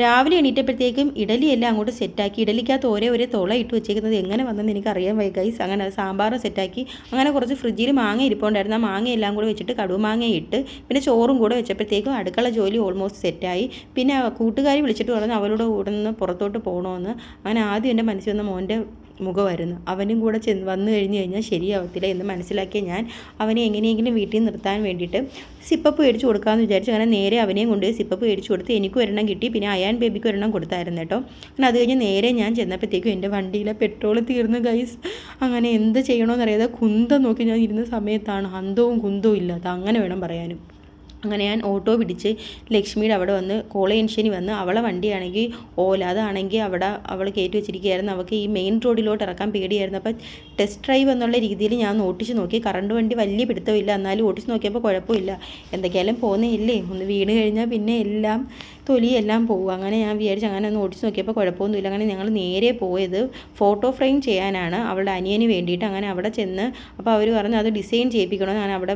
രാവിലെ എണീറ്റപ്പോഴത്തേക്കും ഇഡലിയെല്ലാം അങ്ങോട്ട് സെറ്റാക്കി. ഇഡലിക്കകത്ത് ഒരേ തുള ഇട്ട് വെച്ചേക്കുന്നത് എങ്ങനെ വന്നെന്ന് എനിക്കറിയാൻ വയ്യ ഗൈസ്. അങ്ങനെ സാമ്പാറും സെറ്റാക്കി. അങ്ങനെ കുറച്ച് ഫ്രിഡ്ജിൽ മാങ്ങ ഇരിപ്പുണ്ടായിരുന്നു. ആ മാങ്ങയെല്ലാം കൂടെ വെച്ചിട്ട് കടുമാങ്ങ ഇട്ട് പിന്നെ ചോറും കൂടെ വെച്ചപ്പോഴത്തേക്കും അടുക്കള ജോലി ഓൾമോസ്റ്റ് സെറ്റായി. പിന്നെ കൂട്ടുകാരി വിളിച്ചിട്ട് പറഞ്ഞു അവളോട് കൂടെ നിന്ന് പുറത്തോട്ട് പോകണമെന്ന്. അങ്ങനെ ആദ്യം എൻ്റെ മനസ്സിൽ വന്ന മോൻ്റെ മുഖമായിരുന്നു. അവനും കൂടെ വന്നു കഴിഞ്ഞാൽ ശരിയാവത്തില്ല എന്ന് മനസ്സിലാക്കിയ ഞാൻ അവനെ എങ്ങനെയെങ്കിലും വീട്ടിൽ നിർത്താൻ വേണ്ടിയിട്ട് സിപ്പപ്പ് മേടിച്ച് കൊടുക്കാമെന്ന് വിചാരിച്ചു. അങ്ങനെ നേരെ അവനെയും കൊണ്ടുപോയി സിപ്പപ്പ് മേടിച്ച് കൊടുത്ത് എനിക്ക് ഒരെണ്ണം കിട്ടി. പിന്നെ അയാൻ ബേബിക്ക് ഒരെണ്ണം കൊടുത്തായിരുന്നു കേട്ടോ. അങ്ങനെ അത് കഴിഞ്ഞ് നേരെ ഞാൻ ചെന്നപ്പോഴത്തേക്കും എൻ്റെ വണ്ടിയിലെ പെട്രോൾ തീർന്നു ഗൈസ്. അങ്ങനെ എന്ത് ചെയ്യണമെന്നറിയാതെ കുന്തം നോക്കി ഞാൻ ഇരുന്ന സമയത്താണ് അന്തവും കുന്തവും ഇല്ലാത്ത, അങ്ങനെ വേണം പറയാനും. അങ്ങനെ ഞാൻ ഓട്ടോ പിടിച്ച് ലക്ഷ്മിയുടെ അവിടെ വന്ന് കോളേജൻഷനി വന്ന് അവളെ വണ്ടിയാണെങ്കിൽ ഓല, അതാണെങ്കിൽ അവിടെ അവൾ കയറ്റി വെച്ചിരിക്കുകയായിരുന്നു. അവൾക്ക് ഈ മെയിൻ റോഡിലോട്ട് ഇറക്കാൻ പേടിയായിരുന്നു. അപ്പോൾ ടെസ്റ്റ് ഡ്രൈവ് എന്നുള്ള രീതിയിൽ ഞാൻ ഓട്ടിച്ച് നോക്കി. കറണ്ട് വണ്ടി വലിയ പിടുത്തമില്ല, എന്നാലും ഓട്ടിച്ച് നോക്കിയപ്പോൾ കുഴപ്പമില്ല. എന്തൊക്കെയായാലും പോകുന്നതല്ലേ, ഒന്ന് വീണ് കഴിഞ്ഞാൽ പിന്നെ എല്ലാം തൊലിയെല്ലാം പോകും. അങ്ങനെ ഞാൻ വിചാരിച്ചു അങ്ങനെ ഒന്ന് ഓടിച്ച് നോക്കിയപ്പോൾ കുഴപ്പമൊന്നുമില്ല. അങ്ങനെ ഞങ്ങൾ നേരെ പോയത് ഫോട്ടോ ഫ്രെയിം ചെയ്യാനാണ് അവളുടെ അനിയന് വേണ്ടിയിട്ട്. അങ്ങനെ അവിടെ ചെന്ന് അപ്പോൾ അവർ പറഞ്ഞു അത് ഡിസൈൻ ചെയ്യിപ്പിക്കണം. ഞാൻ അവിടെ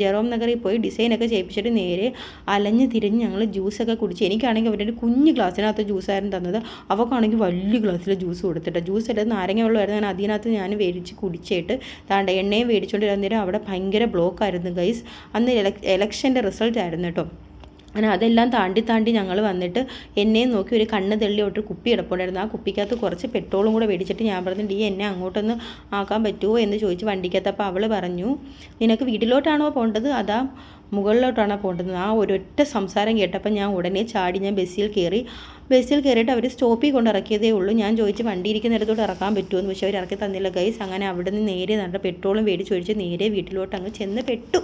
ജെറോം നഗറിൽ പോയി ഡിസൈനൊക്കെ ചെയ്യിപ്പിച്ചിട്ട് നേരെ അലഞ്ഞ് തിരിഞ്ഞ് ഞങ്ങൾ ജ്യൂസൊക്കെ കുടിച്ച്. എനിക്കാണെങ്കിൽ അവരുടെ ഒരു കുഞ്ഞ് ഗ്ലാസ്സിനകത്ത് ജ്യൂസായിരുന്നു തന്നത്. അവൾക്കാണെങ്കിൽ വലിയ ഗ്ലാസ്സിൽ ജ്യൂസ് കൊടുത്തിട്ട്, ജ്യൂസ് അല്ലാതെ നാരങ്ങ വെള്ളമായിരുന്നു. ഞാൻ അതിനകത്ത് ഞാൻ മേടിച്ച് കുടിച്ചിട്ട് താണ്ട എണ്ണയും മേടിച്ചുകൊണ്ട് നേരം അവിടെ ഭയങ്കര ബ്ലോക്കായിരുന്നു ഗൈസ്. അന്ന് എലക്ഷൻ്റെ റിസൾട്ട് ആയിരുന്നു കേട്ടോ. അങ്ങനെ അതെല്ലാം താണ്ടി ഞങ്ങൾ വന്നിട്ട് എന്നെയും നോക്കി ഒരു കണ്ണ് തെള്ളിയോട്ട് കുപ്പി കിടപ്പുണ്ടായിരുന്നു. ആ കുപ്പിക്കകത്ത് കുറച്ച് പെട്രോളും കൂടെ മേടിച്ചിട്ട് ഞാൻ പറഞ്ഞു എന്നെ അങ്ങോട്ടൊന്ന് ആക്കാൻ പറ്റുമോ എന്ന് ചോദിച്ച് വണ്ടിക്കകത്ത്. അപ്പോൾ അവൾ പറഞ്ഞു നിനക്ക് വീട്ടിലോട്ടാണോ പോകേണ്ടത് അതാ മുകളിലോട്ടാണോ പോകേണ്ടത്. ആ ഒരൊറ്റ സംസാരം കേട്ടപ്പോൾ ഞാൻ ഉടനെ ചാടി ഞാൻ ബസ്സിൽ കയറിയിട്ട് അവർ സ്റ്റോപ്പിൽ കൊണ്ട് ഇറക്കിയതേ ഉള്ളൂ. ഞാൻ ചോദിച്ച് വണ്ടി ഇരിക്കുന്നിടത്തോട്ട് ഇറക്കാൻ പറ്റുമോ എന്ന്, പക്ഷേ അവർ ഇറക്കി തന്നില്ല ഗൈസ്. അങ്ങനെ അവിടെ നിന്ന് നേരെ നല്ല പെട്രോളും മേടിച്ച് ഒഴിച്ച് നേരെ വീട്ടിലോട്ട് അങ്ങ് ചെന്ന് പെട്ടു.